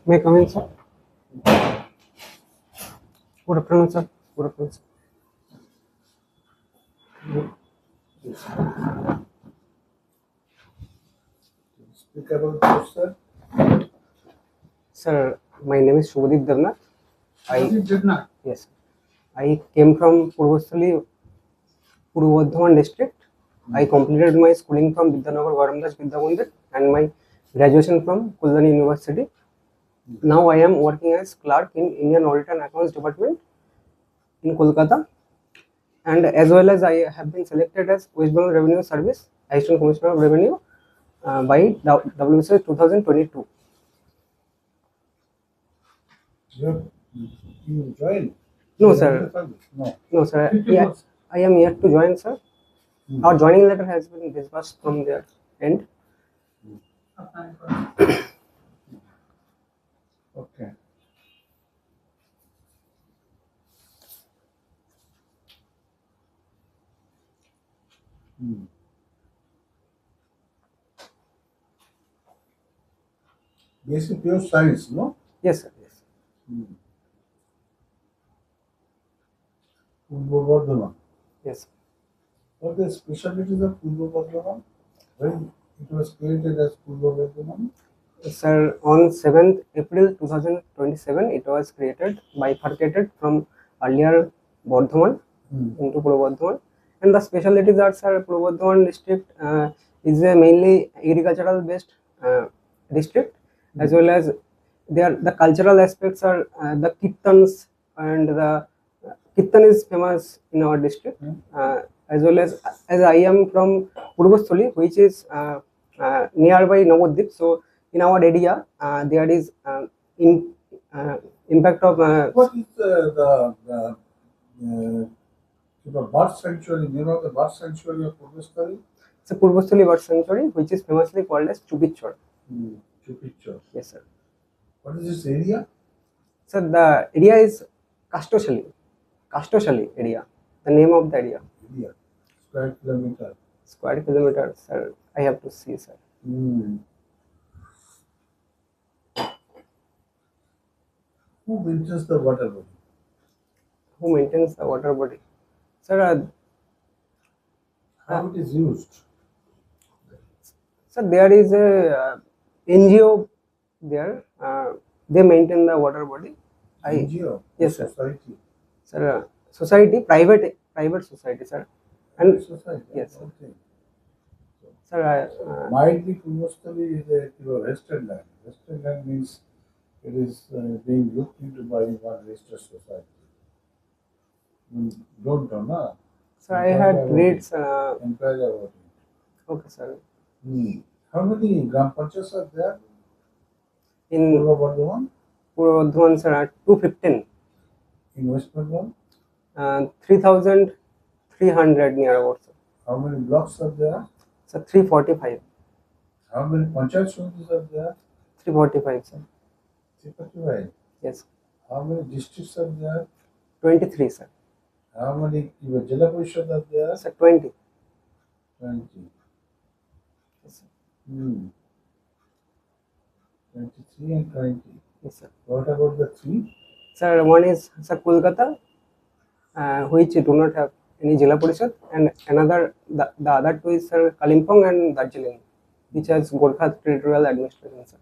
May I come in, sir? Good afternoon, sir. Good afternoon, sir. Speak about yourself. Sir, my name is Shubhadeep Devnath. Pradeep Jagannath. Yes, I came from Purvastali, Purva Bardhaman district. I completed my schooling from Vidyanagar Garamdas Vidya Mandir and my graduation from Kuldani University. Now I am working as clerk in Indian Audit and Accounts Department in Kolkata, and as well as I have been selected as West Bengal Revenue Service Assistant Commissioner of Revenue by WSS 2022. You joined? No, sir. No. No, sir. Yeah, I am yet to join, sir. Our joining letter has been disbursed from their end. Okay. Basic pure science, no? Yes, sir. Yes. Purva Bardhaman. Yes. What are the specialties of Purva Bardhaman? When it was created as Purva Bardhaman? Sir, on 7th April 2027, it was created, bifurcated from earlier Bardhaman into Purva Bardhaman. And the specialties are, sir, Purva Bardhaman district is a mainly agricultural based district, as well as the cultural aspects are the kirtans, and the kirtan is famous in our district, as well as I am from Purvastali, which is nearby Navadvip. So in our area, there is in impact of What is the bird sanctuary? You know the bird sanctuary of Purvastali? it's a Purvastali Bird Sanctuary, which is famously called as Chupichor. Two pictures. Yes, sir. What is this area? So the area is Kastoshali. Kastoshali area. The name of the area. Area. Square kilometer. Square kilometers, sir. I have to see, sir. Who maintains the water body? Who maintains the water body? Sir, How it is used? sir, there is a NGO there. They maintain the water body. NGO? Yes, sir. Society? Sir, society, private society, sir. And Society? yes, sir. Okay. Sir, Might be Purvastali is a western land. Western land means it is being looked into by one registered society. Don't know, na? sir, I had read. Inquire about it. Okay, sir. How many Gram Panchayats are there In Purva Bardhaman? Purva Bardhaman, sir, 215. In West Bengal? 3,300 near about, sir. How many blocks are there? Sir, 345. How many Panchayat Samitis are there? 345, sir. 345. Yes. How many districts are there? 23, sir. How many Jila Parishad are there? Sir, 20. 20. Yes, sir. 23 and 20. Yes, sir. What about the three? Sir, one is, sir, Kolkata, which do not have any Jila Parishad, and another, the other two is, sir, Kalimpong and Darjeeling, which has Gorkha Territorial Administration, sir.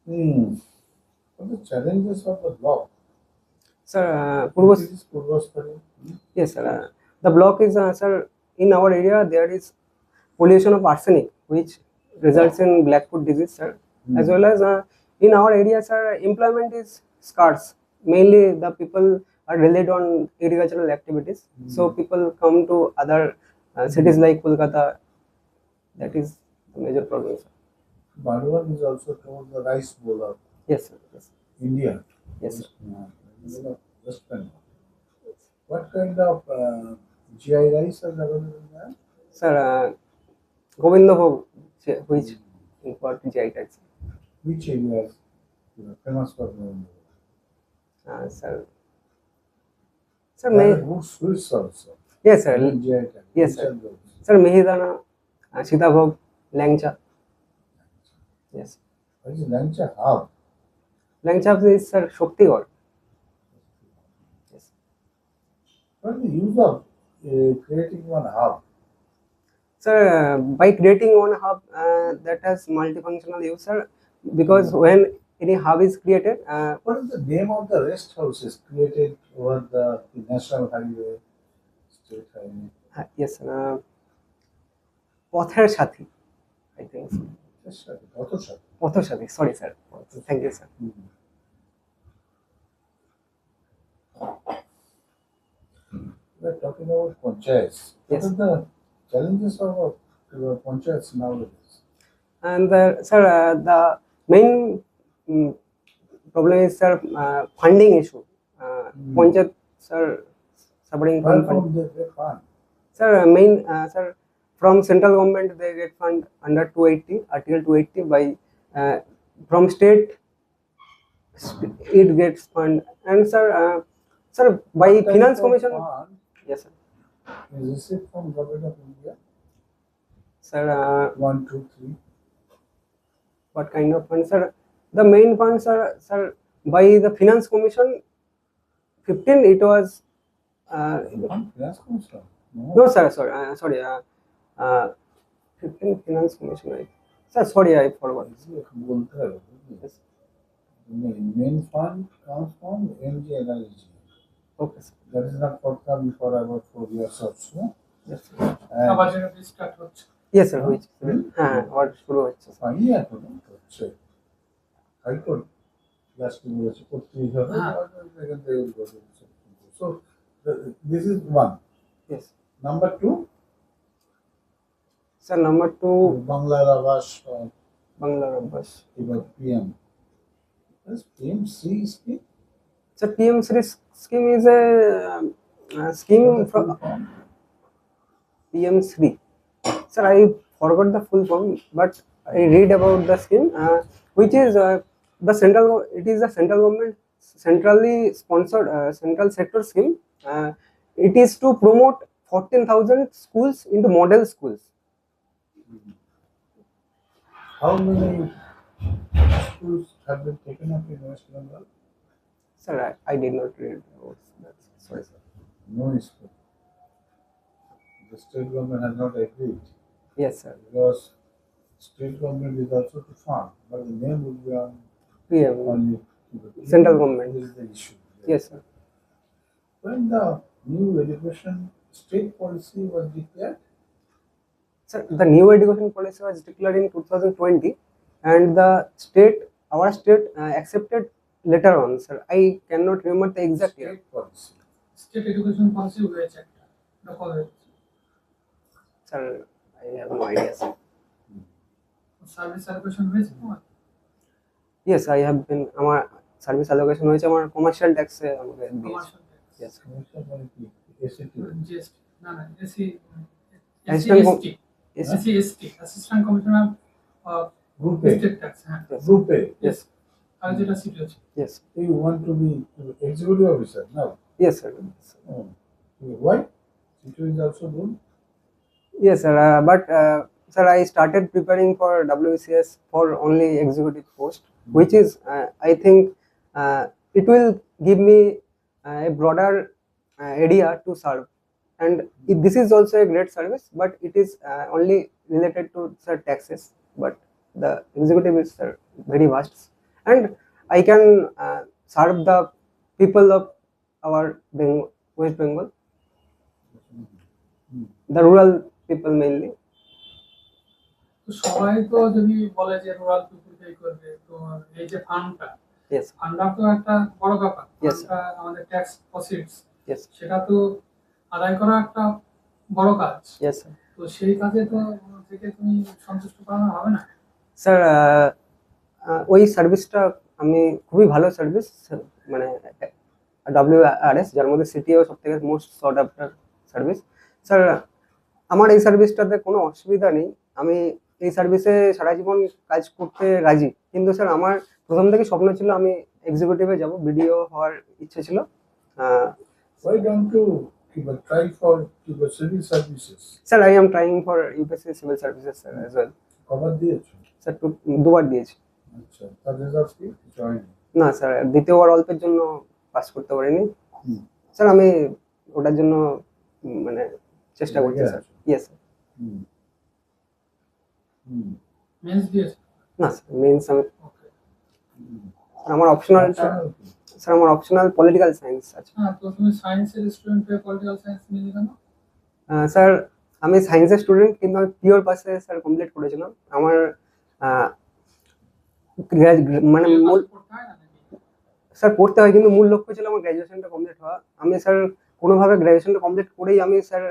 What are the challenges of the block? Sir, This is Purvastali. yes, sir. The block is, sir, in our area, there is pollution of arsenic, which results in blackfoot disease, sir. As well as in our area, sir, employment is scarce. Mainly, the people are relied on agricultural activities. So people come to other cities like Kolkata. That is the major problem, sir. Bardhaman is also called the rice bowl of Yes, sir. Yes, India. yes, sir. West Bengal. What kind of GI rice are available there? Sir, Govindabhog, which import GI tags. Which areas famous for Sir. Sir, There are good sweets also. yes, sir. GI tag. Yes, Which sir. are those? Sir, Mihidana, Sitavog, Langcha. Yes. What is Langcha Hub? Langcha is sir Shaktigad. Yes. What is the use of creating one hub? Sir, by creating one hub that has multifunctional use, sir, because when any hub is created, What is the name of the rest houses created over the national highway, state highway? yes, পথের সাথী, I think so. Just auto shop. পথের সাথী, sorry sir. Thank you sir. We are talking about panchayats. What Yes. are the challenges of panchayats nowadays? And sir, the main problem is sir funding issue. Panchayat sir suffering Where from funding. from they fund? Sir, main sir from central government they get fund under 280 article 280 by from state it gets fund, and sir by What type finance of commission. fund Yes sir. is received from government of India? Sir, 1, 2, 3. what kind of fund, sir? The main fund, sir, by the finance commission 15 it was Finance commission. no sir, sorry 15 finance commission, right? Sir, sorry, I forgot. বলতে হবে, বুঝলি? Yes. Main fund comes from MGNRG. Okay sir. That is not forthcoming for about 4 years or so. Yes sir. And আবার যেটা start হচ্ছে Yes sir, which হ্যাঁ what শুরু হচ্ছে sir. ফাইনই এখনো হচ্ছে। হাইকোর্ট লাস্ট বলেছে করতেই হবে। হ্যাঁ। এখান থেকে বলেছে। So this is one. Yes Number 2, sir. Number 2, Bangla Awas Bangla Abbas. about PM. Yes, PM3 scheme. Sir, PM Shri scheme is a scheme from PM Shri. Sir, I forgot the full form, but I read about the scheme, which is the central. It is the central government centrally sponsored central sector scheme. It is to promote 14,000 schools into model schools. How many schools have been taken up in West Bengal? Sir, I did not read about that. Sorry, sir. No school. The state government has not agreed Yes, sir. because state government is also to fund, but the name would be on PM. only to the Central government. This is the issue. Yes, sir. When the new education state policy was declared, Sir, the new education policy was declared in 2020, and our state accepted later on. Sir, I cannot remember the exact year. state policy. State education policy হয়েছে একটা এটা কবে হয়েছে? Sir, I have no idea. Sir. Service allocation হয়েছে তোমার? Yes, I have been. আমার service allocation হয়েছে আমার কমার্শিয়াল ট্যাক্সে আমাকে দিয়েছে। Commercial Yes. Commercial মানে কি? SAT. জিএসটি না AC Assistant com- ST Yes. AC ST assistant commissioner of Group A. State tax হ্যাঁ Group A. Yes. আর যেটা সিটি আছে Yes. So you want to be executive officer now? Yes, sir. Oh. Why? It is also good. Yes, sir. But sir, I started preparing for WCS for only executive post, which is I think it will give me a broader area to serve, and this is also a great service, but it is only related to sir taxes. But the executive is sir very vast, and I can serve the people of our West Bengal, the rural people mainly. তো সবাই তো যদি বলে যে rural পিপলকে করবে তো এই যে ফান্ডটা Yes, ফান্ডটা তো একটা বড় ব্যাপার Yes, sir. ফান্ডটা আমাদের ট্যাক্স প্রসিডস yes, সেটা তো আদায় করা একটা বড় কাজ yes, sir. তো সেই কাজে তো থেকে তুমি সন্তুষ্ট করানো হবে না স্যার ওই সার্ভিসটা আমি খুবই ভালো সার্ভিস মানে WRS, যার মধ্যে সিটিও সব থেকে most sort after service. Sir আমার এই সার্ভিসটাতে কোনো অসুবিধা নেই, আমি এই সার্ভিসে সারা জীবন কাজ করতে রাজি, কিন্তু স্যার আমার প্রথম থেকে স্বপ্ন ছিল আমি এক্সিকিউটিভে যাব, বিডিও হওয়ার ইচ্ছে ছিল। Why don't you try for civil services? Sir I am trying for UPSC civil services sir as well. কবার দিয়েছো? স্যার দুবার দিয়েছি। আচ্ছা, তার রেজাল্ট কি কিছু হয়নি? না স্যার, দ্বিতীয়বার অল্পের জন্য পাস করতে পারিনি হুম। স্যার। আমি ওটার জন্য মানে চেষ্টা করছি লেগে স্যার। আছো? Yes sir. হুম। হুম। মেন্স দিয়েছে? না স্যার, মেন্স আমি ওকে। হুম। আমার অপশনালটা Optional কি? স্যার, আমার অপশনাল পলিটিক্যাল সায়েন্স আছে। হ্যাঁ, তো তুমি সায়েন্সের স্টুডেন্ট হয়ে পলিটিক্যাল সায়েন্স নিলে কেন? স্যার, আমি সায়েন্সের স্টুডেন্ট, কিন্তু আমি পিওর পাসে স্যার কমপ্লিট করেছিলাম। আমার আহ, মানে PA মূল পাস করতে হয় না নাকি? স্যার পড়তে হয়, কিন্তু মূল লক্ষ্য ছিল আমার গ্র্যাজুয়েশনটা কমপ্লিট হওয়া। আমি স্যার কোনোভাবে গ্র্যাজুয়েশনটা কমপ্লিট করেই আমি স্যার,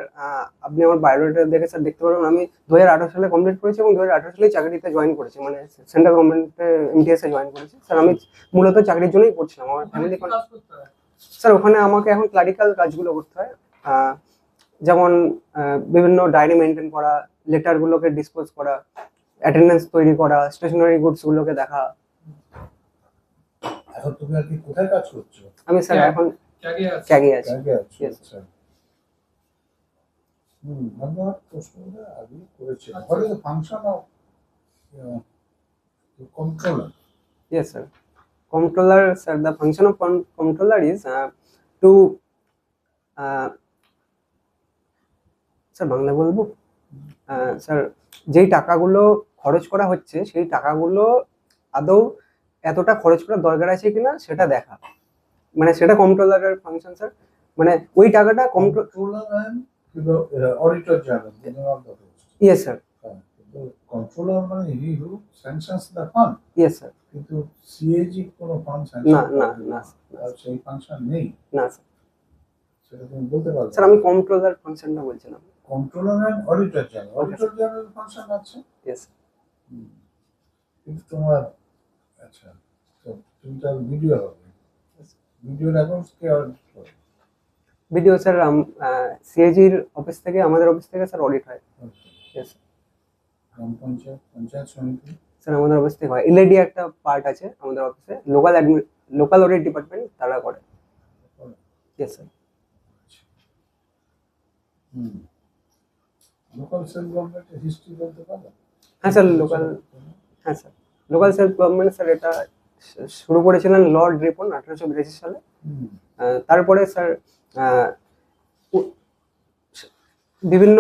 আপনি আমার বায়োডাটা দেখে স্যার দেখতে পারবেন, আমি 2018 সালে কমপ্লিট করেছি এবং 2018 সালেই চাকরিতে জয়েন করেছি, মানে সেন্ট্রাল গভর্নমেন্টে এমটিএস এ জয়েন করেছি স্যার। আমি মূলত চাকরির জন্যই পড়ছিলাম। আমার ওখানে ফ্যামিলি কি কাজ করতে হয়? স্যার, ওখানে আমাকে এখন ক্লারিক্যাল কাজগুলো করতে হয়। আহ, যেমন বিভিন্ন ডায়েরি মেনটেন করা, লেটারগুলোকে ডিসপোজ করা, অ্যাটেন্ডেন্স তৈরি করা, স্টেশনারি গুডসগুলোকে দেখা। এখন তুমি আর কি কোথায় কাজ করছো? আমি স্যার এখন জাগে আছে? ক্যাগে আছি। আগে আছো? Yes. আচ্ছা। ধন্যবাদ, প্রশ্নটা আগে করেছি। আচ্ছা। What is the function of the controller? Yes, sir. Comptroller, sir, the function of comptroller is to sir Bangla বলবো। স্যার, যেই টাকাগুলো খরচ করা হচ্ছে সেই টাকাগুলো আদৌ এতটা খরচ করার দরকার আছে কিনা সেটা দেখা, মানে সেটা কন্ট্রোলারের ফাংশন স্যার। মানে ওই টাকাটা Controller and auditor general, they are not the host. Yes sir. কিন্তু controller মানে he who sanctions the fund, yes sir. কিন্তু সিএজি কোনো ফান্ড না স্যাংশন না করে না না, আর সেই ফাংশন নেই, না স্যার। সেটা তুমি বলতে পারবে? স্যার, আমি কন্ট্রোলার ফাংশনটা বলছিলাম। Controller and auditor general, Okay, auditor general function আছে। ইয়েস। কিন্তু তোমার, আচ্ছা, তো তুমি তার ভিডিও হবে, ভিডিওর অ্যাকাউন্টস কে অডিট করে? ভিডিও স্যার সিএজির অফিস থেকে, আমাদের অফিস থেকে স্যার অডিট হয়। ইয়েস গ্রাম পঞ্চায়েত, পঞ্চায়েত সমিতি, স্যার, আমাদের অফিস থেকে হয়। এলএডি একটা পার্ট আছে আমাদের অফিসে, লোকাল অডিট ডিপার্টমেন্ট তারা করে। Yes sir. লোকাল সেলফ গভর্নমেন্টের হিস্ট্রি বলতে পারো? হ্যাঁ স্যার, হ্যাঁ sir, local self government sir এটা শুরু করেছিলেন লর্ড রিপন 1882 সালে। তারপরে স্যার উ- বিভিন্ন,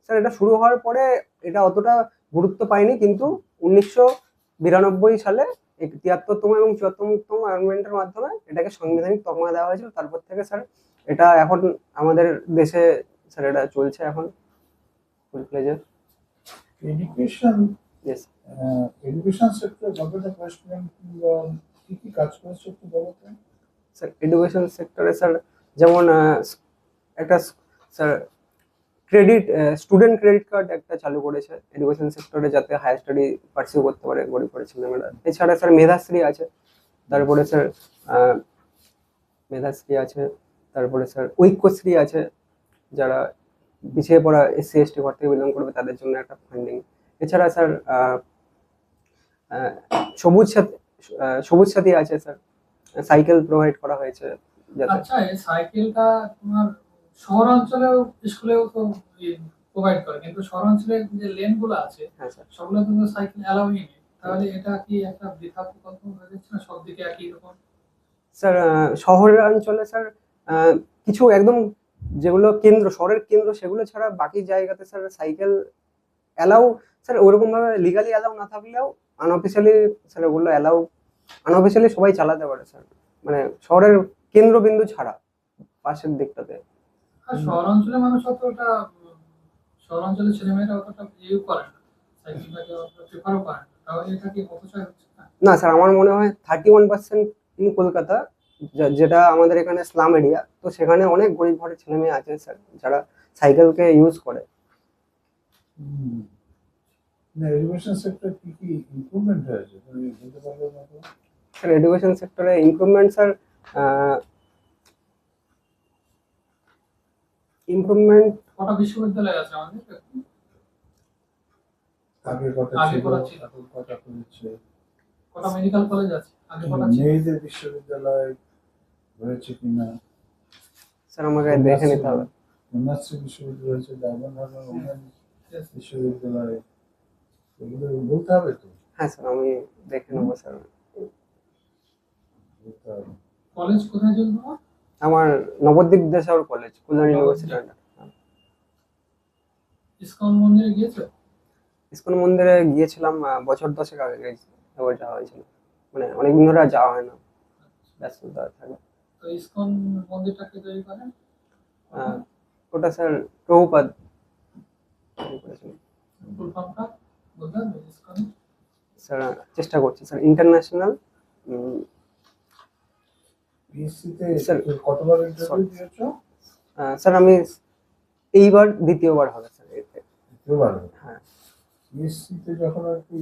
স্যার এটা শুরু হওয়ার পরে এটা অতটা গুরুত্ব পায়নি, কিন্তু 1992 সালে 73তম এবং 74তম অ্যামেন্ডমেন্টের মাধ্যমে এটাকে সাংবিধানিক তকমা দেওয়া হয়েছিল। তারপর থেকে স্যার এটা এখন আমাদের দেশে স্যার এটা চলছে এখন ফুল প্লেজে। Education, yes education sector government West Bengal কি কি কাজ করেছে একটু বলো তো? স্যার, এডুকেশন সেক্টরে স্যার যেমন একটা sir credit, student credit card একটা চালু করেছে এডুকেশন সেক্টরে, যাতে হায়ার স্টাডি পার্সিউ করতে পারে গরিব ঘরের ছেলেমেয়েরা। এছাড়া স্যার মেধাশ্রী আছে, তারপরে স্যার মেধাশ্রী আছে, তারপরে স্যার ঐক্যশ্রী আছে, যারা পিছিয়ে পড়া এসসি এসটি ঘর থেকে বিলং করবে তাদের জন্য একটা ফান্ডিং। এছাড়া স্যার সবুজ সাথী, সবুজ সাথী আছে স্যার, সাইকেল প্রোভাইড করা হয়েছে যাতে। আচ্ছা, এই সাইকেলটা তোমার শহরাঞ্চলেও স্কুলেও তো প্রোভাইড করে, কিন্তু শহরাঞ্চলের যে লেন গুলো আছে হ্যাঁ স্যার। সবগুলো তো সাইকেল অ্যালাউই নেই। তাহলে এটা কি একটা বৃথা প্রকল্প হয়ে যাচ্ছে না, সব দিকে একই রকম? স্যার, শহরাঞ্চলে স্যার কিছু একদম যেগুলো কেন্দ্র, শহরের কেন্দ্র, সেগুলো ছাড়া বাকি জায়গাতে স্যার সাইকেল অ্যালাউ, স্যার ওরকম ভাবে লিগালি অ্যালাউ না থাকলেও আনঅফিসিয়ালি স্যার ওগুলো অ্যালাউ, আনঅফিসিয়ালি সবাই চালাতে পারে স্যার, মানে শহরের কেন্দ্রবিন্দু ছাড়া পাশের দিকটাতে। আর শহরাঞ্চলের মানুষ অতটা শহরাঞ্চলের ছেলেমেয়েরা অতটা ইউ করে না, সাইকেলটাকে অতটা প্রেফারও করে না। তাহলে এটা কি অপচয় হচ্ছে না? না স্যার, আমার মনে হয় 31% ইন কলকাতা, যেটা আমাদের এখানে স্লাম এরিয়া, তো সেখানে অনেক গরিব ঘরের ছেলে মেয়ে আছে স্যার যারা সাইকেলকে ইউজ করে। না, এডুকেশন সেক্টর কি কি ইমপ্রুভমেন্ট হয়েছে তুমি বলতে পারবে আমাকে? স্যার, এডুকেশন সেক্টরে ইমপ্রুভমেন্ট স্যার, ইমপ্রুভমেন্ট কটা বিশ্ববিদ্যালয় আছে আমাদের? আগে কত আগে ছিল, কটা ছিল? এখন কত করেছে? কটা মেডিকেল কলেজ আছে? আগে কটা ছিল? মেয়েদের বিশ্ববিদ্যালয় হয়েছে কিনা? স্যার আমাকে দেখে নিতে হবে। কন্যাশ্রী বিশ্ববিদ্যালয় হয়েছে, ডায়মন্ড হারবার ওমেন বিশ্ববিদ্যালয়, এগুলো বলতে হবে তো। হ্যাঁ স্যার আমি দেখে নেবো স্যার। বুঝতে হবে। কলেজ কোথায় ছিল তোমার? আমার নবদ্বীপ বিদ্যাসাগর কলেজ, কল্যাণ ইউনিভার্সিটি। ইসকন মন্দিরে গিয়েছো? ইসকন মন্দিরে গিয়েছিলাম বছর 10 আগে এবার যাওয়া হয়েছিল, মানে অনেকদিন ধরে আর যাওয়া হয় না, ব্যস্ততা থাকে। তো ইসকন মন্দিরটাকে তৈরি করেন? ওটা স্যার প্রভুপাদ তৈরি করেছিলেন। ফুল ফর্মটা বলতে হবে ইসকন? স্যার চেষ্টা করছি স্যার, ইন্টারন্যাশনাল পিএসসিতে স্যার, কতবার ইন্টারভিউ sorry. দিয়েছো? স্যার আমি এইবার দ্বিতীয়বার হবে স্যার এতে। দ্বিতীয়বার। হ্যাঁ পিএসসিতে যখন আর কি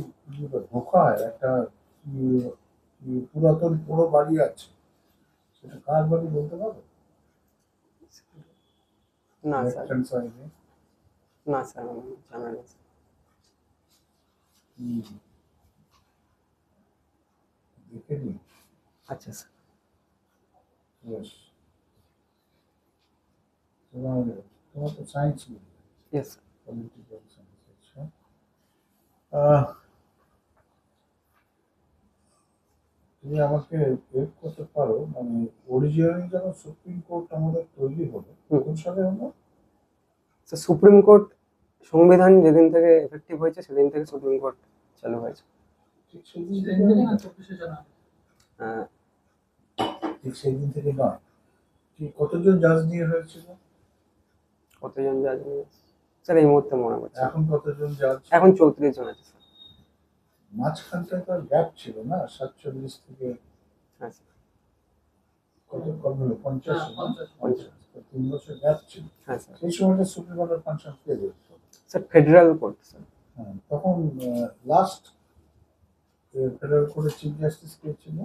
ঢোকা হয়, একটা পুরাতন পুরো বাড়ি আছে, সেটা কার বাড়ি বলতে পারো? না লেফট স্যার, হ্যান্ড সাইডে। না স্যার আমি জানা নেই স্যার। দেখে নি। আচ্ছা স্যার। Yes. তোমার তোমার তো সায়েন্স নিয়ে, ইয়েস স্যার। Political science. আচ্ছা, তুমি আমাকে হেল্প করতে পারো, মানে অরিজিনালি যখন সুপ্রিম কোর্ট আমাদের তৈরি হলো, কোন সালে হলো? স্যার সুপ্রিম কোর্ট সংবিধান যেদিন থেকে এফেক্টিভ হয়েছে সেদিন থেকে সুপ্রিম কোর্ট চালু হয়েছে। ঠিক সেই দিন সেদিন থেকে থেকে না? না 24শে জানুয়ারি। ঠিক সেই দিন থেকে নয়। কি কতজন জাজ নিয়ে হয়েছিল? কতজন জাজ নিয়ে স্যার এই মুহূর্তে মনে পড়ছে না। এখন কতজন জাজ? এখন 34 জন আছে স্যার। মাঝখানটা তো গ্যাপ ছিল না, 47 থেকে হ্যাঁ স্যার। কত কম হলো? 50 হ্যাঁ, 50 50 3 বছর গ্যাপ ছিল। হ্যাঁ স্যার। সেই সময়টা সুপ্রিম কোর্টের ফাংশন কে দেখতো? Sir federal court sir. হ্যাঁ, তখন লাস্ট ফেডারেল কোর্টের চিফ জাস্টিস কে ছিল?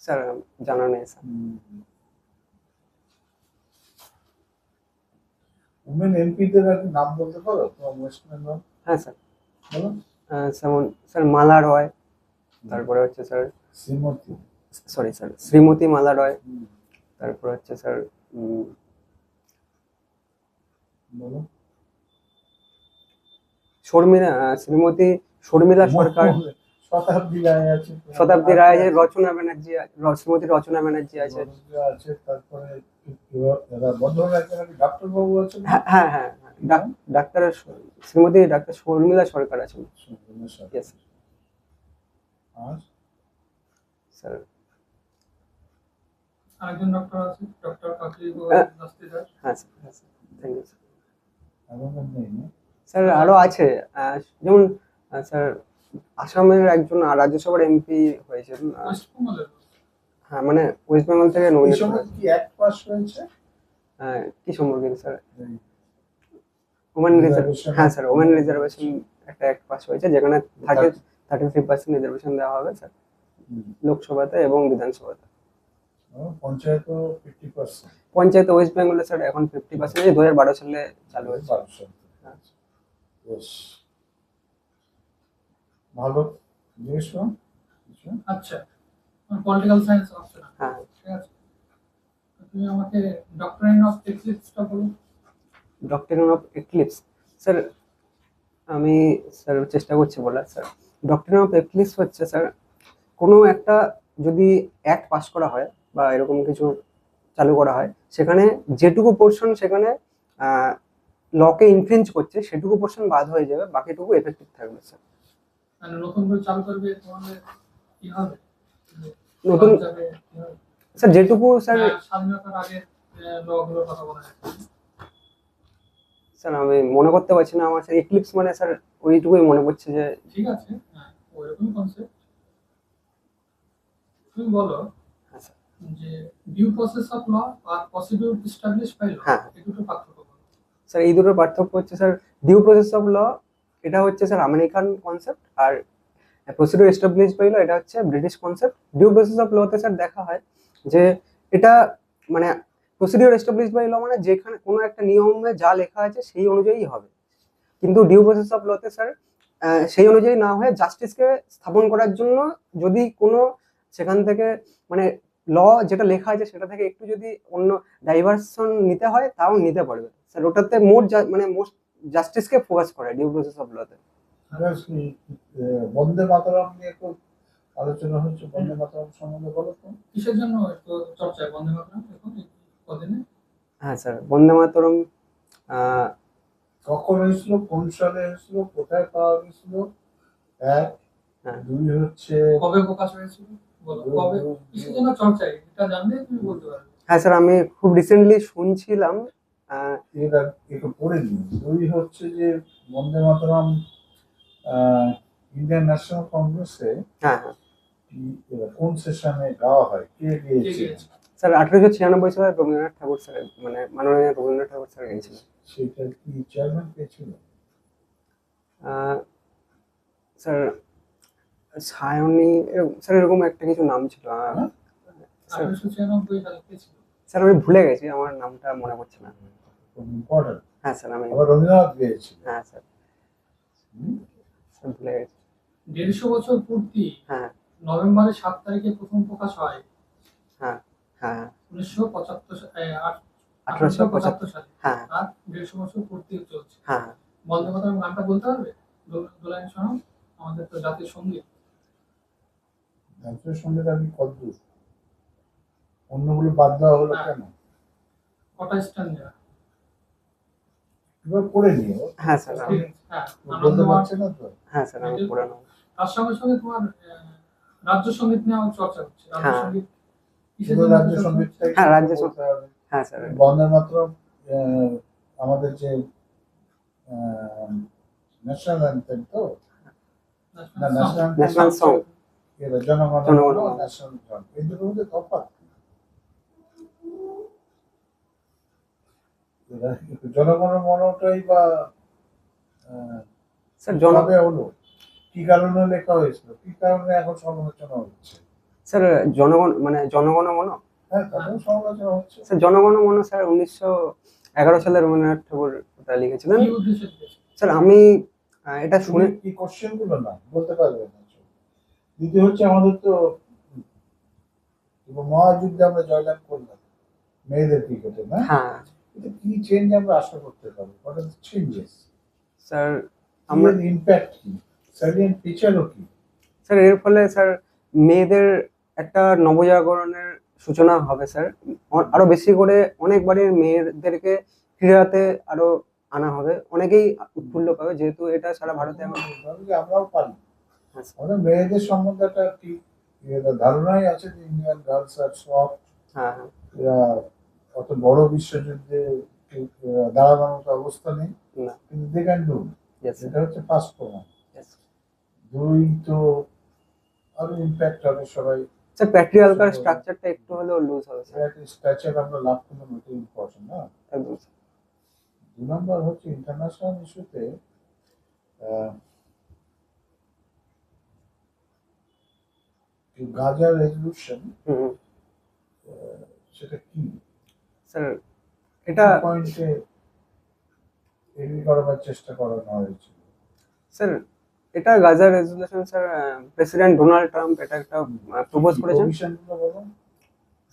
স্যার জানা নেই স্যার। উমেন এমপিদের আর কি নাম বলতে পারো তোমার ওয়েস্ট বেঙ্গল? হ্যাঁ স্যার। বলো। যেমন স্যার মালা রয়, তারপরে হচ্ছে sir Shrimati. Sorry sir Shrimati Mala Roy, তারপর হচ্ছে স্যার বলো। শর্মিলা শ্রীমতী শর্মিলা সরকার, শতাব্দী রায় আছে। শতাব্দী রায় আছে, রচনা ব্যানার্জি শ্রীমতী রচনা ব্যানার্জি আছে। আছে, তারপরে বর্ধমান ডাক্তার বাবু আছেন। হ্যাঁ হ্যাঁ হ্যাঁ ডাক্তার শ্রীমতী ডাক্তার শর্মিলা সরকার আছেন। Yes, আর স্যার আরেকজন ডক্টর আছে, ডক্টর কাকলি দস্তিদার। হ্যাঁ স্যার, হ্যাঁ স্যার, থ্যাংক ইউ স্যার। আমার নেই না? স্যার আরো আছে, যেমন স্যার আসামের একজন রাজ্যসভার এমপি হয়েছেন। ওয়েস্ট বেঙ্গলের। হ্যাঁ মানে ওয়েস্ট বেঙ্গল থেকে এই নমিনেট সময় করেছে। কি অ্যাক্ট পাস হয়েছে? কি সম্পর্কিত স্যার? এই ওমেন Reservation. হ্যাঁ স্যার, ওমেন রিজার্ভেশন একটা অ্যাক্ট পাস হয়েছে, যেখানে 33% রিজার্ভেশন দেওয়া হবে স্যার লোকসভাতে এবং বিধানসভাতে। পঞ্চায়েতও 50%। পঞ্চায়েত ওয়েস্ট বেঙ্গলে স্যার এখন 50%, 2012 সালে চালু হয়েছে। 12%। বেশ ভালো জিনিস না? কিছু? আচ্ছা, পলিটিক্যাল সায়েন্স অপশন। হ্যাঁ ঠিক আছে, তো তুমি আমাকে ডক্টরাইন অফ এক্লিপসটা বলো। ডক্ট্রিন অফ এক্লিপস স্যার, আমি স্যার চেষ্টা করছি বলার। স্যার ডক্ট্রিন অফ এক্লিপস হচ্ছে স্যার, কোনো একটা যদি অ্যাক্ট পাস করা হয় বা এরকম কিছু চালু করা হয়, সেখানে যেটুকু পোর্শন সেখানে লকে ইনফ্রিঞ্জ করছে সেটুকু পোর্শন বাদ হয়ে যাবে, বাকিটুকু এফেক্টিভ থাকবে স্যার। মানে নতুন করে চালু করবে তোমাদের কি হবে? নতুন বাদ যাবে কি হবে? স্যার যেটুকু স্যার, স্বাধীনতার আগে লগুলোর কথা বলা যায়। স্যার আমি মনে করতে পারছি না, আমার স্যার এক্লিপস মানে স্যার ওইটুকুই মনে পড়ছে যে। ঠিক আছে, হ্যাঁ ওইরকম কনসেপ্ট। তুমি বলো হ্যাঁ স্যার। যে ডিউ প্রসেস অফ ল আর প্রসিডিউর এস্টাবলিশ বাই ল, হ্যাঁ। এই দুটো পার্থক্য বলো। স্যার এই দুটোর পার্থক্য হচ্ছে sir, due process of law এটা হচ্ছে স্যার আমেরিকান কনসেপ্ট, আর প্রসিডিউর এস্টাবলিশ বাই ল এটা হচ্ছে British concept. Due process of লতে স্যার দেখা হয় যে এটা মানে প্রসিডিউর এস্টাবলিশ বাই ল মানে যেখানে কোনো একটা নিয়মে যা লেখা আছে সেই অনুযায়ী হবে, কিন্তু ডিউ প্রসেস অফ লতে স্যার সেই অনুযায়ী না হয়ে জাস্টিসকে স্থাপন করার জন্য যদি কোনো সেখান থেকে মানে ল যেটা লেখা আছে সেটা থেকে একটু যদি অন্য ডাইভারশন নিতে হয় তাও নিতে পারবে স্যার। ওটাতে মোট মানে মোস্ট জাস্টিসকে ফোকাস করে ডিউ প্রসেস অফ লতে। Because বন্দে মাতরম নিয়ে খুব আলোচনা হচ্ছে, বন্দে মাতরম সম্বন্ধে বলো তো। কিসের জন্য একটু চর্চায় বন্দে মাতরম এখন এই কদিনে? হ্যাঁ স্যার, বন্দে মাতরম আহ, কখন হয়েছিল, কোন সালে হয়েছিল, কোথায় পাওয়া গেছিল, এক। হ্যাঁ দুই হচ্ছে কবে প্রকাশ হয়েছিল বলো, কবে, কিসের জন্য চর্চায়, এটা জানলে তুমি বলতে পারবে। হ্যাঁ স্যার, আমি খুব রিসেন্টলি শুনছিলাম। এটা একটু পড়ে নিই। দুই হচ্ছে যে বন্দে মাতরম ইন্ডিয়ান ন্যাশনাল কংগ্রেসে হ্যাঁ হ্যাঁ কোন সেশনে গাওয়া হয়, কে কে গিয়েছে? গিয়েছে? স্যার, 1896 সালে রবীন্দ্রনাথ ঠাকুর স্যার, মানে মাননীয় রবীন্দ্রনাথ ঠাকুর স্যার গেছিলেন। সেটা কি চেয়ারম্যান কে ছিল? আহ, স্যার সায়নী, স্যার এরকম একটা কিছু নাম ছিল। হ্যাঁ? স্যার 1896 সালে কে ছিল? স্যার আমি ভুলে গেছি, আমার নামটা মনে পড়ছে না। ইম্পর্টেন্ট। হ্যাঁ স্যার আমি, আবার রবীন্দ্রনাথ গিয়েছিল। হ্যাঁ স্যার, হুম? স্যার ভুলে গেছি। 150 বছর পূর্তি হ্যাঁ নভেম্বরের 7 তারিখে প্রথম প্রকাশ হয় হ্যাঁ হ্যাঁ 1975 1875 সালে। হ্যাঁ আর 150 বছর পূর্তি চলছে। হ্যাঁ। বন্দে মাতরম গানটা বলতে পারবে? দু লাইন শোনাও, আমাদের তো জাতীয় সঙ্গীত। জাতীয় সঙ্গীত আমি কতদূর, অন্যগুলো বাদ দেওয়া হলো হ্যাঁ। কেন? কটা স্ট্যান্ডা? এবার পড়ে নিও। হ্যাঁ স্যার ঠিক আছে, হ্যাঁ। বলতে আনন্দমার্গ। পারছে না তো। হ্যাঁ স্যার আমি পড়ে নেবো। তার সঙ্গে সঙ্গে তোমার রাজ্য সঙ্গীত নিয়ে আমার চর্চা হচ্ছে। রাজ্য হ্যাঁ। সঙ্গীত কিসের শুধু জন্য রাজ্য চর্চা হচ্ছে? সঙ্গীতটাই হ্যাঁ, রাজ্য বলতে হবে। হ্যাঁ স্যার। বন্দে মাতরম আমাদের যে ন্যাশনাল অ্যান্থেম তো, না ন্যাশনাল ন্যাশনাল ন্যাশনাল সং। জনগণ জনগণ মন, মন। ন্যাশনাল সং, এই দুটোর মধ্যে তফাৎ কি? জনগণ মনটাই বা স্যার কবে হলো, কি কারণে লেখা হয়েছিল, কি কারণে এখন সমালোচনা হচ্ছে? স্যার জনগণ মানে জনগণমন। হ্যাঁ, তাতেও সমালোচনা হচ্ছে। স্যার জনগণমন স্যার 1911 সালে রবীন্দ্রনাথ ঠাকুর ওটা লিখেছিলেন। কি উদ্দেশ্যে দিয়েছে? স্যার আমি এটা শুনে, কি কোশ্চেন গুলো না বলতে পারবে না। দ্বিতীয় হচ্ছে আমাদের তো মহাযুদ্ধে আমরা জয়লাভ করলাম মেয়েদের ক্রিকেটে, না? হ্যাঁ এটা কি চেঞ্জ আমরা আশা করতে পারি? What are the changes? Sir আমরা, আমরা ইমপ্যাক্ট কি, সাইলেন্ট টিচারও কি? স্যার এর ফলে স্যার মেয়েদের একটা নবজাগরণের সূচনা হবে স্যার। আরো বেশি করে অনেক বাড়ির মেয়েদেরকে ক্রীড়াতে আরো আনা হবে, অনেকেই উৎফুল্ল পাবে, যেহেতু এটা সারা ভারতে এখন। ভাবি যে আমরাও পারি। হ্যাঁ স্যার। আমাদের মেয়েদের সম্বন্ধে একটা ঠিক ধারণাই আছে যে ইন্ডিয়ান গার্লস আর সফট, হ্যাঁ হ্যাঁ এরা অত বড় বিশ্বযুদ্ধে দাঁড়ানোর মতো অবস্থা নেই, না, কিন্তু they can do. yes sir, এটা হচ্ছে ফার্স্ট প্রমাণ। yes. দুই তো আরো ইম্প্যাক্ট হবে সবাই, স্যার প্যাট্রিয়ার্কাল স্ট্রাকচারটা একটু হলেও লুজ হবে স্যার। স্ট্যাচার আমরা লাভ করলাম, এটা ইম্পর্টেন্ট না? একদম স্যার। দুই নম্বর হচ্ছে ইন্টারন্যাশনাল ইস্যুতে গাজার রেজলিউশন, হুম সেটা কি স্যার, এটা পয়েন্টে এগ্রি করার চেষ্টা করানো হয়েছিল? স্যার এটা গাজার resolution sir, president Donald Trump এটা একটা প্রপোজ করেছেন প্রভিশনগুলো বলো।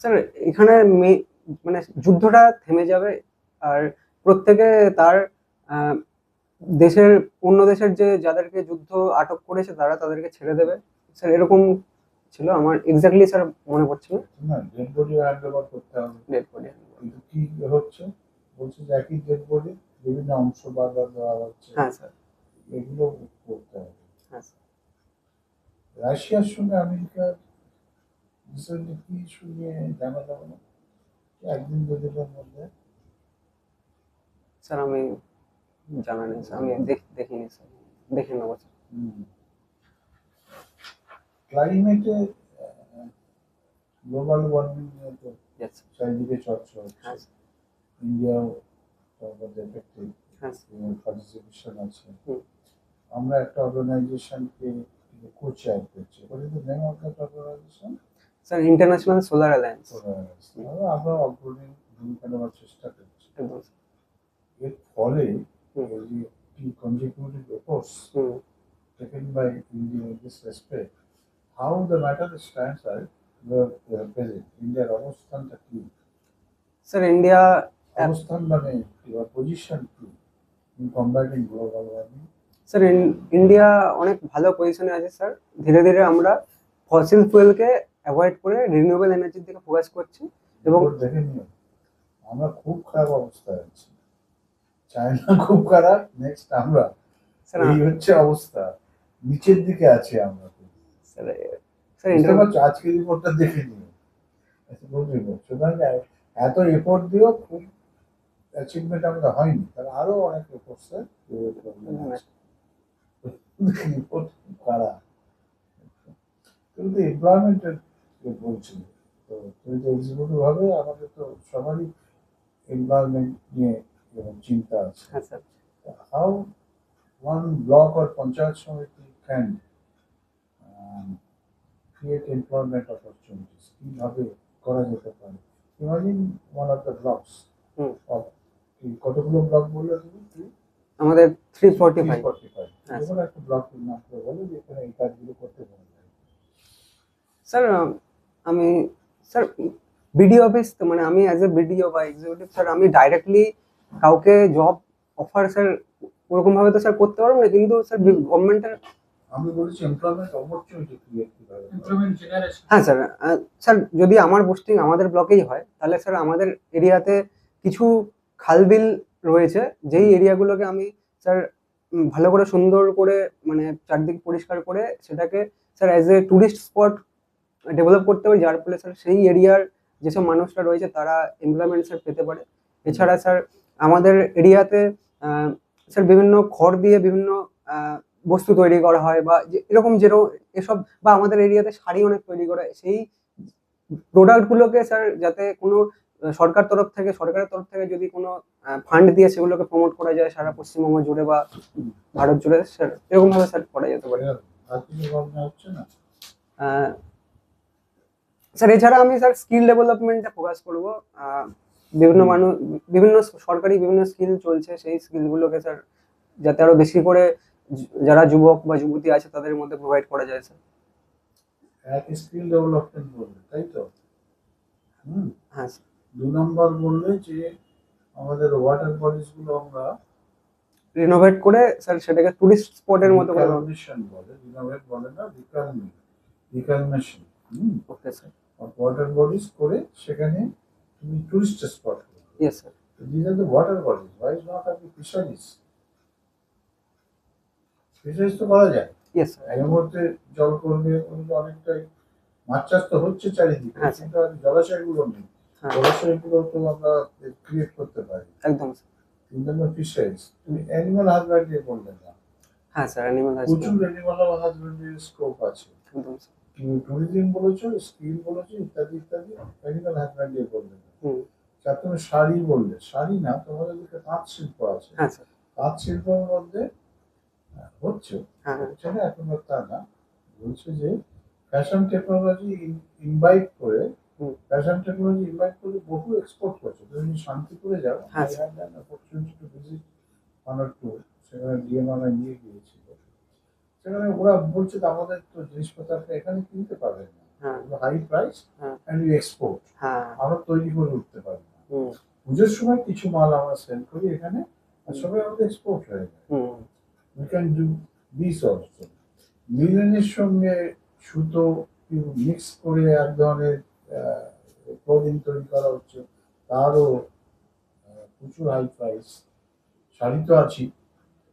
স্যার। এখানে মানে যুদ্ধটা থেমে যাবে, আর প্রত্যেকে তার আহ, দেশের, অন্য দেশের যে যাদেরকে যুদ্ধ আটক করেছে তারা তাদেরকে ছেড়ে দেবে স্যার, এরকম ছিল। আমার এক্স্যাক্টলি স্যার মনে পড়ছে না। না, ডেড বডি হ্যান্ড ওভার করতে হবে। Dead body. কিন্তু কি হচ্ছে, বলছে যে একই ডেড বডি বিভিন্ন অংশ বারবার দেওয়া হচ্ছে, হ্যাঁ স্যার। এগুলো করতে হবে। হ্যাঁ স্যার। রাশিয়ার সঙ্গে আমেরিকার রিসেন্টলি কি ইস্যু নিয়ে জানা যাবে না? একদিন দুদিনের মধ্যে স্যার আমি জানা নেই স্যার, আমি দেখিনি স্যার, দেখে নেবো স্যার। ক্লাইমেটে গ্লোবাল ওয়ার্মিং নিয়ে তো Yes, sir. চারিদিকে চর্চা হচ্ছে। হ্যাঁ স্যার। ইন্ডিয়াও তার মধ্যে এফেক্টিভ হ্যাঁ স্যার। পার্টিসিপেশন আছে। হুম। আমরা একটা অর্গানাইজেশনকে কো-চেয়ার করছি। What is the name of that organisation? Sir international solar alliance. আমরা অগ্রণী ভূমিকা নেওয়ার চেষ্টা করছি। একদম স্যার। এর ফলে হুম। এই যে consecutive efforts hmm taken by India in this respect, how the matter stands are the present. Indiaর অবস্থানটা কি? স্যার ইন্ডিয়া, অবস্থান মানে your position কি in combating global warming? Sir India অনেক ভালো পজিশনে আছে স্যার। ধীরে ধীরে আমরা ফসিল ফুয়েলকে অ্যাভয়েড করে রিনিউয়েবল এনার্জির দিকে ফোকাস করছি। এবং রিপোর্ট দেখে নিও, আমরা খুব খারাপ অবস্থায় আছি, চায়না খুব খারাপ, নেক্সট আমরা, স্যার এই হচ্ছে অবস্থা, নিচের দিকে আছি আমরা। স্যার স্যার বুঝতে পারছো, আজকে রিপোর্টটা দেখে নিও, বুঝলি তো? সুতরাং এত রিপোর্ট দিয়েও খুব অ্যাচিভমেন্ট আমাদের হয়নি, তাহলে আরো অনেক রিপোর্টস রিপোর্ট করা। কিন্তু এমপ্লয়মেন্টের বলছিল, তো তুমি তো এক্সিকিউটিভ হবে, আমাদের তো সবারই এমপ্লয়মেন্ট নিয়ে চিন্তা আছে। হ্যাঁ sir. How one block or panchayat সমিতি ক্যান create employment opportunities, কিভাবে করা যেতে পারে। Imagine one of the blocks of, কতগুলো ব্লক বললে তুমি? আমাদের 345। 345। হ্যাঁ, যেমন একটা ব্লকের নাম করে বলো যে এখানে এই কাজগুলো করতে পারা যায়। স্যার আমি স্যার বিডিও অফিস, মানে আমি অ্যাজ এ বিডিও বা এক্সিকিউটিভ স্যার, আমি ডাইরেক্টলি কাউকে জব অফার স্যার ওরকম ভাবে তো স্যার করতে পারবো না, কিন্তু স্যার গভর্নমেন্টের। আমি বলেছি এমপ্লয়মেন্ট অপরচুনিটি ক্রিয়েট কিভাবে করা যায়। Implement generation. হ্যাঁ স্যার। স্যার যদি আমার পোস্টিং আমাদের ব্লকেই হয়, তাহলে স্যার আমাদের এরিয়াতে কিছু খালবিল রয়েছে, যেই এরিয়াগুলোকে আমি স্যার ভালো করে সুন্দর করে মানে চারদিক পরিষ্কার করে সেটাকে sir as a tourist spot develop করতে পারি, যার ফলে স্যার সেই এরিয়ার যেসব মানুষরা রয়েছে তারা এমপ্লয়মেন্ট স্যার পেতে পারে। এছাড়া স্যার আমাদের এরিয়াতে স্যার বিভিন্ন খড় দিয়ে বিভিন্ন বস্তু তৈরি করা হয়, বা এরকম যেরকম এসব, বা আমাদের এরিয়াতে শাড়ি অনেক তৈরি করা হয়, সেই প্রোডাক্টগুলোকে স্যার যাতে কোনো সরকারের তরফ থেকে যদি কোনো ফান্ড দিয়ে সেগুলোকে প্রমোট করা যায় সারা পশ্চিমবঙ্গ জুড়ে বা ভারত জুড়ে, স্যার এরকম ভাবে স্যার করা যেতে পারে। আর কিছু ভাবনা হচ্ছে না? আহ, স্যার এছাড়া আমি স্যার স্কিল ডেভেলপমেন্টে ফোকাস করবো। বিভিন্ন সরকারি বিভিন্ন স্কিল চলছে, সেই স্কিলগুলোকে স্যার যাতে আরো বেশি করে যারা যুবক বা যুবতী আছে তাদের মধ্যে প্রোভাইড করা যায় স্যার। এক স্কিল ডেভেলপমেন্ট বললে, তাই তো? হ্যাঁ স্যার। 2 নম্বর বললে যে আমাদের ওয়াটার বডিজ গুলো আমরা রিনোভেট করে স্যার সেটাকে টুরিস্ট স্পটের মতো করে। রিকালমেশন বলে, রিনোভেট বলে না, reclamation. Okay sir. Water bodies করে সেখানে তুমি টুরিস্ট স্পট করবে। Yes sir. This are the water bodies, why is not are fisheries? Fisheries তো করা যায়, ইয়েস স্যার। এর মধ্যে জল করবে, অনেকটাই মাছ চাষ তো হচ্ছে চারিদিকে, হ্যাঁ, কিন্তু আর জলাশয়গুলো নেই। হ্যাঁ জলাশয়গুলো তো আমরা ক্রিয়েট করতে পারি, একদম স্যার। কিন্তু আমরা ফিশারিজ, তুমি অ্যানিমাল হাজব্যান্ডারি বললে না, হ্যাঁ স্যার অ্যানিমাল প্রচুর হাজবেন্ডারি। অ্যানিমাল হাজব্যান্ডারির স্কোপ আছে। একদম স্যার। ট্যুরিজম বলেছো, স্কিল বলেছো, ইত্যাদি ইত্যাদি, অ্যানিমাল হাজব্যান্ডারি বললে না। হুম। তার তুমি শাড়ি বললে, শাড়ি না, তোমাদের দিকে তাঁত শিল্প আছে, হ্যাঁ স্যার। তাঁত শিল্পের মধ্যে হচ্ছে, হ্যাঁ হচ্ছে না এখন আর তা না, বলছে যে ফ্যাশন টেকনোলজি ইনভাইট করে, হুম। ফ্যাশন টেকনোলজি ইনভাইট করে বহু এক্সপোর্ট করছে। তুমি যদি শান্তিপুরে যাও, হ্যাঁ, I had an opportunity to visit one or two, সেখানে ডিএমআর নিয়ে গিয়েছিল, সেখানে ওরা বলছে যে আমাদের তো জিনিসপত্র আপনি এখানে কিনতে পারবেন না, হ্যাঁ হাই প্রাইস হ্যাঁ অ্যান্ড ইউ এক্সপোর্ট, হ্যাঁ। আমরা তৈরি করে উঠতে পারবো না। হুম পুজোর সময় কিছু মাল আমরা সেল করি এখানে, আর সবাই আমাদের এক্সপোর্ট হয়ে যায়। হুম। We can do this also. লিনেনের সঙ্গে সুতো মিক্স করে এক ধরনের ক্লোদিং তৈরি করা হচ্ছে, তারও প্রচুর হাই প্রাইস। শাড়ি তো আছি,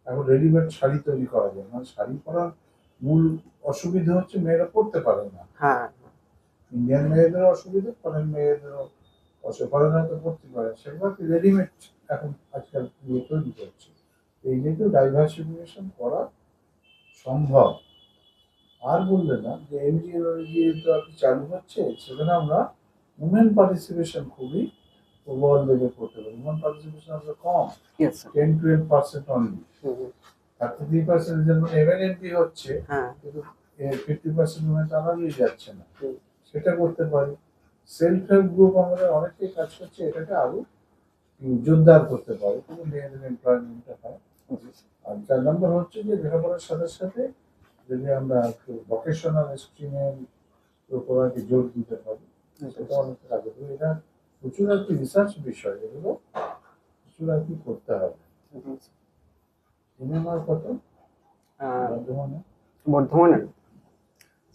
এখন রেডিমেড শাড়ি তৈরি করা যায়, মানে শাড়ি পরার মূল অসুবিধা হচ্ছে মেয়েরা পরতে পারে না। হ্যাঁ ইন্ডিয়ান মেয়েদের অসুবিধা, ফরেন মেয়েদেরও ফরেন হয়তো পড়তে পারে, সেগুলো রেডিমেড এখন আজকাল তৈরি করছে। এই যেহেতু ডাইভার্সিফিকেশন করা সম্ভব। আর বললে না যে এনজিও তো আর কি চালু হচ্ছে, সেখানে আমরা উমেন পার্টিসিপেশন খুবই ওভার লেভেল করতে পারি। উমেন পার্টিসিপেশন আমরা কম, ইয়েস স্যার। 10-12% অনলি। হুম 33% যেমন এমএনএমপি হচ্ছে, হ্যাঁ। কিন্তু 50% উমেন আনারই যাচ্ছে না, হুম। সেটা করতে পারি। সেলফ হেল্প গ্রুপ আমাদের অনেকেই কাজ করছে, এটাকে আরো জোরদার করতে পারে, কিন্তু মেয়েদের এমপ্লয়মেন্টটা হয়। আর 4 নম্বর হচ্ছে যে লেখাপড়ার সাথে সাথে যদি আমরা একটু ভোকেশনাল স্ট্রিমের উপর আর কি জোর দিতে পারি, সেটা অনেক কাজে দেবে। এটা প্রচুর আর কি রিসার্চ বিষয়, এগুলো প্রচুর আর কি করতে হবে। সিনেমার কত বর্ধমানে বর্ধমানের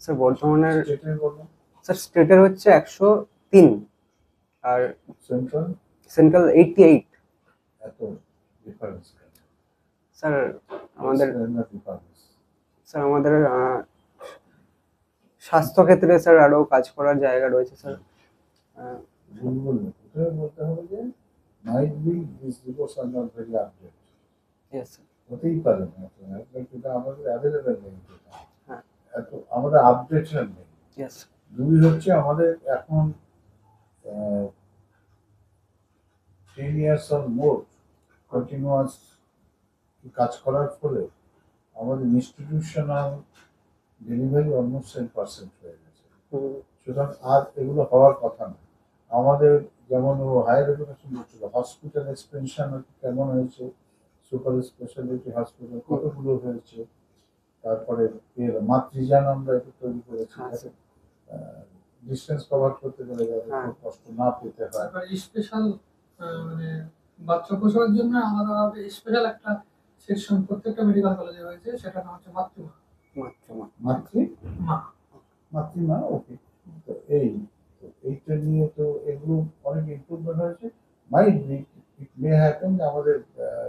স্যার বর্ধমানের স্টেটের বলো, স্যার স্টেটের হচ্ছে 103 আর সেন্ট্রাল সেন্ট্রাল 88। এত ডিফারেন্স স্যার আমাদের ডিফারেন্স স্যার আমাদের স্বাস্থ্য ক্ষেত্রে স্যার আরো কাজ করার জায়গা রয়েছে স্যার। ভুল বললে প্রথমে বলতে হবে যে might be this reports are not very update, yes sir. হতেই পারে না এটা আমাদের অ্যাভেলেবেল নেই, হ্যাঁ। এত আমাদের আপডেশন নেই। ইয়েস। দুই হচ্ছে আমাদের এখন 10 years or more কন্টিনিউয়াস কাজ করার ফলে আমাদের ইনস্টিটিউশনাল ডেলিভারি অলমোস্ট 10% হয়ে গেছে। সুতরাং আর এগুলো হওয়ার কথা না। আমাদের যেমন ও হায়ার এডুকেশন করছিল, হসপিটাল এক্সপেনশন কেমন হয়েছে, সুপার স্পেশালিটি হসপিটাল কতগুলো হয়েছে, তারপরে এর মাতৃযান আমরা এটা তৈরি করেছি, ডিস্টেন্স কভার করতে গেলে যাতে খুব কষ্ট না পেতে হয়। তারপর স্পেশাল মানে বাচ্চা প্রসবের জন্য আলাদাভাবে স্পেশাল একটা সেকশন প্রত্যেকটা মেডিকেল কলেজে হয়েছে, সেটা নাম হচ্ছে মাতৃমা। মাতৃমা ওকে। তো এইটা নিয়ে তো এগুলো অনেক ইমপ্রুভমেন্ট হয়েছে। Might be it may happen আমাদের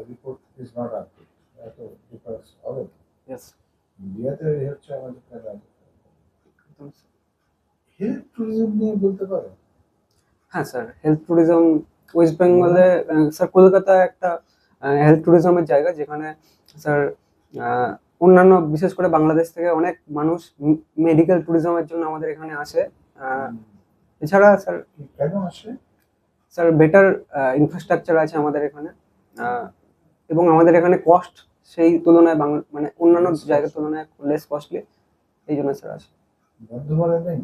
রিপোর্ট ইজ নট আপডেট, এত ডিফারেন্স হবে। ইন্ডিয়াতে হচ্ছে আমাদের হেলথ ট্যুরিজম নিয়ে বলতে পারো? হ্যাঁ স্যার, হেলথ ট্যুরিজম ওয়েস্ট বেঙ্গলে স্যার কলকাতায় একটা হেলথ ট্যুরিজমের জায়গা, যেখানে স্যার অন্যান্য বিশেষ করে বাংলাদেশ থেকে অনেক মানুষ মেডিকেল ট্যুরিজমের জন্য আমাদের এখানে আসে। এছাড়া স্যার কেন আসে? স্যার বেটার ইনফ্রাস্ট্রাকচার আছে আমাদের এখানে, এবং আমাদের এখানে কস্ট সেই তুলনায় মানে অন্যান্য জায়গার তুলনায় লেস কস্টলি, এই জন্য স্যার আসে। বর্ধমানে নেই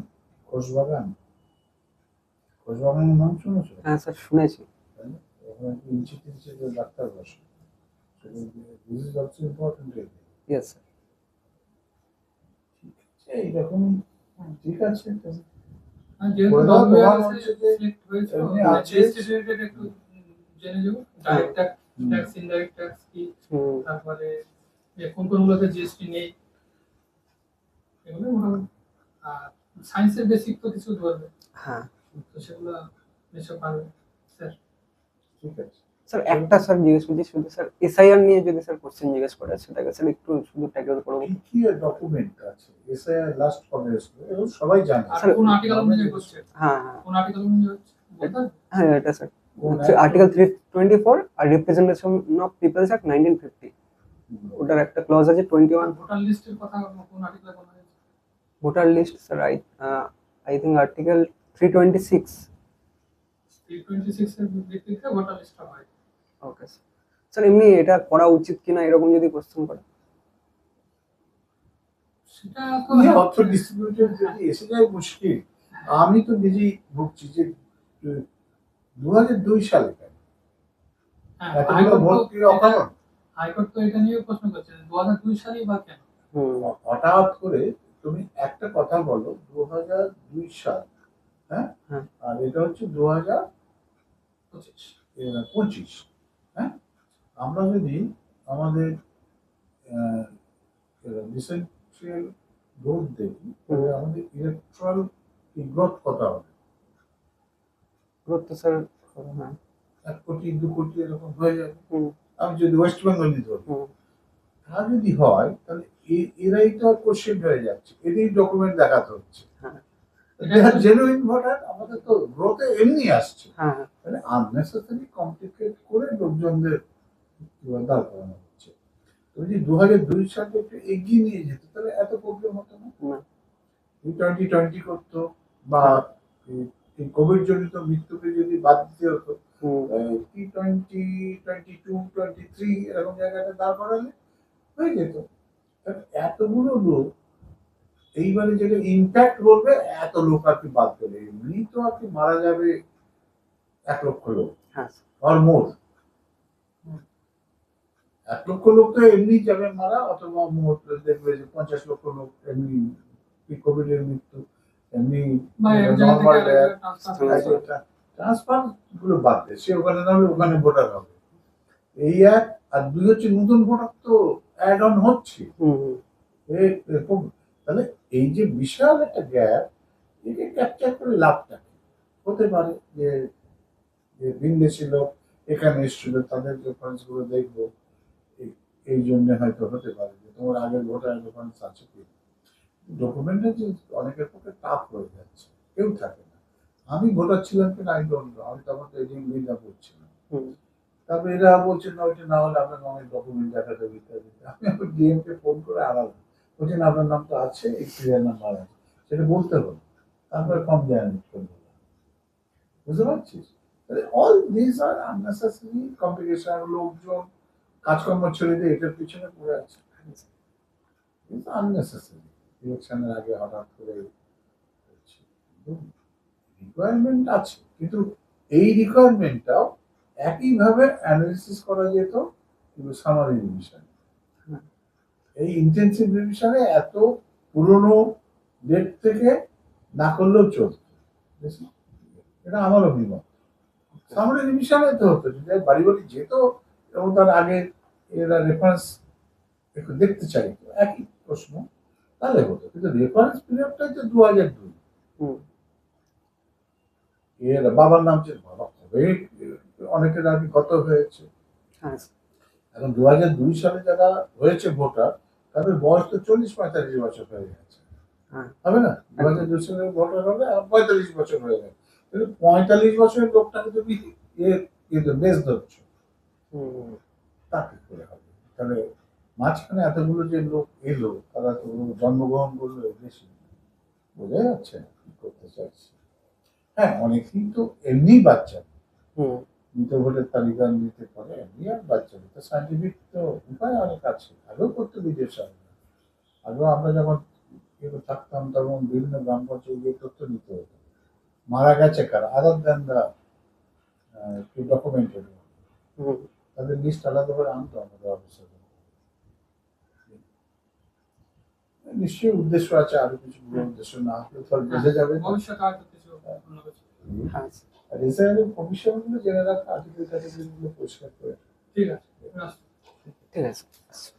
খোশবাগান? খোশবাগানের নাম শুনেছো? হ্যাঁ স্যার শুনেছি। ওখানে ইঞ্চি তিনচি ডাক্তার বসে, this is also important. Yes sir. এইরকম ঠিক আছে। যেহেতু সিলেক্ট হয়েছে জিএসটি রিলেটেড একটু জেনে যাবো, ডাইরেক্ট ট্যাক্স, ইনডাইরেক্ট ট্যাক্স কি, তারপরে কোন কোনগুলোতে জিএসটি নেই, এগুলো মোটামুটি। আর সায়েন্সের বেসিক তো কিছু ধরবে, হ্যাঁ তো সেগুলো নিশ্চয় পারবে স্যার। ঠিক আছে স্যার একটা স্যার জিজ্ঞেস করছি শুধু স্যার, এসআইআর নিয়ে যদি স্যার কোশ্চেন জিজ্ঞেস করে সেটাকে স্যার একটু শুধু ট্যাকেল করব। কি কি ডকুমেন্ট আছে এসআইআর লাস্ট কবে হয়েছিল এগুলো সবাই জানে। আর কোন আর্টিকেল অনুযায়ী হচ্ছে? হ্যাঁ কোন আর্টিকেল অনুযায়ী হচ্ছে বলতে? হ্যাঁ এটা স্যার আর্টিকেল 324 আর রিপ্রেজেন্টেশন অফ পিপলস অ্যাক্ট 1950, ওটার একটা ক্লজ আছে 21। ভোটার লিস্টের কথা কোন আর্টিকেলে বলা হয়েছে? Voter list sir I think article 326। 326 এর ভিত্তিতে ভোটার লিস্টটা হয়। Okay sir. স্যার এমনি এটা করা উচিত কিনা এরকম যদি কোশ্চেন করে? সেটা তো অর্থ ডিস্ট্রিবিউটেড যদি এসে যায় মুশকিল। আমি তো নিজেই ভুগছি যে 2002 সালে এতগুলো ভোট কি অকারণ? হাইকোর্ট তো এটা নিয়ে প্রশ্ন করছে 2002 সালেই বা কেন? হঠাৎ করে তুমি একটা কথা বলো 2002 সাল, হ্যাঁ, আর এটা হচ্ছে 2025, হ্যাঁ। আমরা যদি আমাদের রিসেন্ট্রিয়াল ভোট দেখি তাহলে আমাদের ইলেকট্রাল গ্রোথ কত হবে? গ্রোথ তো স্যার 1 কোটি 2 কোটি এরকম হয়ে যাবে। আমি যদি ওয়েস্ট বেঙ্গলই ধরি, তা যদি হয় তাহলে এরাই তো কোশ্চেন হয়ে যাচ্ছে, এদের ডকুমেন্ট দেখাতে হচ্ছে। জেনুইন ভোটার আমাদের তো গ্রোথে এমনি আসছে, মানে আননেসেসারি কমপ্লিকেট করে লোকজনদের দাঁড় করানো হচ্ছে। তুমি যদি 2002 সালে একটু এগিয়ে নিয়ে যেত তাহলে এত প্রবলেম হতো না। 2020 করতো বা এই কোভিড জনিত মৃত্যুকে যদি বাদ দিতে হতো, T20, 22, 23 এরকম জায়গাটা দাঁড় করালে হয়ে যেত। এতগুলো লোক এইবারে যেটা ইম্প্যাক্ট বলবে, এত লোক আর কি বাদ দেবে, এমনি তো আর কি মারা যাবে 1 লক্ষ লোক অলমোস্ট। 1 লক্ষ লোক তো এমনি যাবে মারা, অথবা দেখবে যে 50 লক্ষ লোক এমনি কোভিড এর মৃত্যু, এমনি নর্মাল ট্রান্সফার গুলো বাদ দেয়, সে ওখানে না হলে ওখানে ভোটার হবে। এই এক, আর দুই হচ্ছে নতুন ভোটার তো অ্যাড অন হচ্ছে এরকম। তাহলে এই যে বিশাল একটা গ্যাপ, একে ক্যাপচার করে লাভটা কি? হতে পারে যে যে ভিনদেশি লোক এখানে এসেছিল, তাদের রেফারেন্স গুলো দেখবো, এই জন্য হয়তো হতে পারে যে তোমার আগের ভোটার রেফারেন্স আছে কি। ডকুমেন্টে যে অনেকের পক্ষে টাফ হয়ে যাচ্ছে, কেউ থাকে না। আমি ভোটার ছিলাম কিনা আই ডোন্ট নো, আমি তখন তো এজিং ভিসা করছিলাম। তারপরে এরা বলছে না ওইটা না হলে আপনার অনেক ডকুমেন্ট দেখাতে ইত্যাদি। আমি আমার ডিএম কে ফোন করে আলাদা বলছেন আপনার নাম তো আছে, এই ক্লিয়ার নাম্বার আছে, সেটা বলতে হবে, তারপরে ফর্ম জেনারেট করবো। বুঝতে পারছিস? All this are unnecessary complication. লোকজন কাজকর্ম ছেড়ে দিয়ে এটার পিছনে পড়ে আছে, কিন্তু আননেসেসারি। ইলেকশনের আগে হঠাৎ করে রিকোয়ারমেন্ট আছে, কিন্তু এই রিকোয়ারমেন্টটাও একইভাবে অ্যানালিসিস করা যেত কিন্তু সামারি রিভিশনে। এই ইন্টেন্সিভ রিভিশনে এত পুরনো ডেট থেকে না করলেও চলত, এটা আমার অভিমত। সামারি রিভিশনে তো হতো, যদি বাড়ি বাড়ি যেত এবং তার আগে এরা রেফারেন্স একটু দেখতে চাইতো, একই প্রশ্ন, তাহলে হতো। কিন্তু রেফারেন্স পিরিয়ডটাই তো 2002। এর বাবার নাম যে বাবা কবে অনেকের আগে কত হয়েছে। এখন 2002 সালে যারা হয়েছে ভোটার, তাদের বয়স তো 40-45 বছর হয়ে গেছে, হবে না? 2002 সালে ভোটার হবে, আর 45 বছর হয়ে গেছে। কিন্তু 45 বছরের লোকটাকে তুমি কিন্তু বেশ ধরছ, তা কি করে হবে? তাহলে মাঝখানে এতগুলো যে লোক এলো, তারা তো জন্মগ্রহণ করলো দেশে, বোঝা যাচ্ছে না কি করতে চাইছে। হ্যাঁ, অনেকেই তো এমনি বাচ্চা, মৃত ভোটের তালিকা নিতে পারে, এমনি আর বাচ্চা। তো সাইন্টিফিক তো উপায় অনেক আছে, আগেও করতে বিদেশ আসবে। আগেও আমরা যখন থাকতাম তখন বিভিন্ন গ্রাম পঞ্চায়েত গিয়ে তথ্য নিতে হতো, মারা গেছে কারা, আদার দেন দা ডকুমেন্টেড, তাদের লিস্ট আলাদা করে আনতো আমাদের অফিসে। নিশ্চয়ই উদ্দেশ্য আছে, আরো কিছু উদ্দেশ্য না হলে ফল বোঝা যাবে না। ভবিষ্যতে আর কিছু অন্য কিছু। আর রিসার্চ কমিশন গুলো জেনে রাখা, আর্টিকেল টার্টিকেল গুলো পরিষ্কার করে। ঠিক আছে, ঠিক আছে।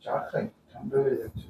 চা খাই, ঠান্ডা হয়ে যাচ্ছে।